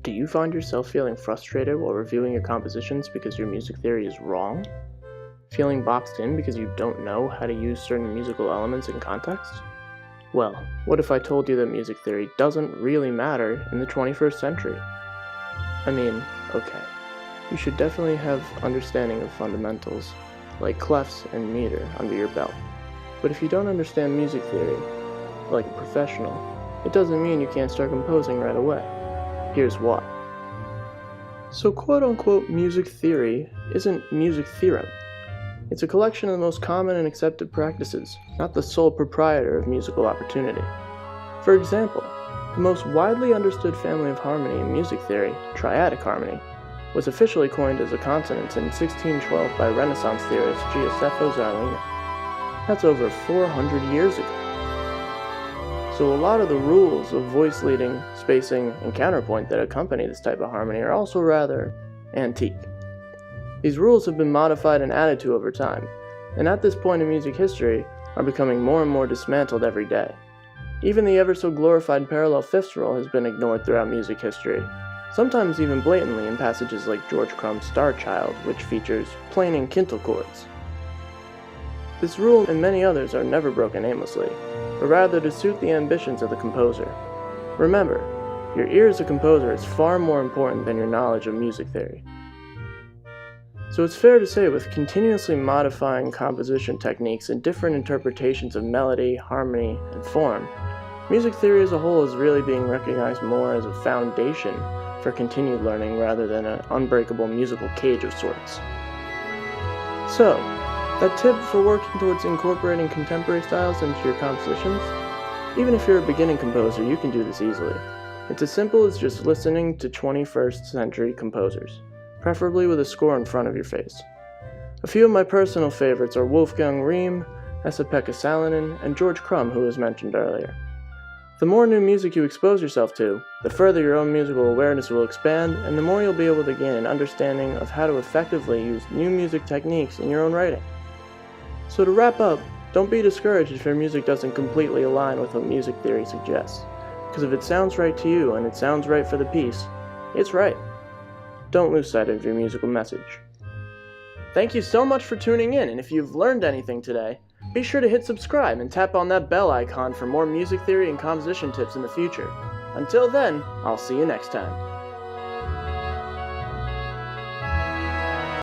Do you find yourself feeling frustrated while reviewing your compositions because your music theory is wrong? Feeling boxed in because you don't know how to use certain musical elements in context? Well, what if I told you that music theory doesn't really matter in the 21st century? I mean, okay, you should definitely have understanding of fundamentals, like clefs and meter, under your belt. But if you don't understand music theory, like a professional, it doesn't mean you can't start composing right away. Here's why. So quote-unquote music theory isn't music theorem. It's a collection of the most common and accepted practices, not the sole proprietor of musical opportunity. For example, the most widely understood family of harmony in music theory, triadic harmony, was officially coined as a consonance in 1612 by Renaissance theorist Giuseppe Zarlino. That's over 400 years ago. So a lot of the rules of voice leading, spacing, and counterpoint that accompany this type of harmony are also rather antique. These rules have been modified and added to over time, and at this point in music history are becoming more and more dismantled every day. Even the ever so glorified parallel fifths rule has been ignored throughout music history, sometimes even blatantly in passages like George Crumb's Star Child, which features planing quintal chords. This rule and many others are never broken aimlessly, but rather to suit the ambitions of the composer. Remember, your ear as a composer is far more important than your knowledge of music theory. So it's fair to say, with continuously modifying composition techniques and different interpretations of melody, harmony, and form, music theory as a whole is really being recognized more as a foundation for continued learning rather than an unbreakable musical cage of sorts. So, that tip for working towards incorporating contemporary styles into your compositions? Even if you're a beginning composer, you can do this easily. It's as simple as just listening to 21st century composers, preferably with a score in front of your face. A few of my personal favorites are Wolfgang Riem, Esa-Pekka Salonen, and George Crumb, who was mentioned earlier. The more new music you expose yourself to, the further your own musical awareness will expand, and the more you'll be able to gain an understanding of how to effectively use new music techniques in your own writing. So to wrap up, don't be discouraged if your music doesn't completely align with what music theory suggests, because if it sounds right to you and it sounds right for the piece, it's right. Don't lose sight of your musical message. Thank you so much for tuning in, and if you've learned anything today, be sure to hit subscribe and tap on that bell icon for more music theory and composition tips in the future. Until then, I'll see you next time.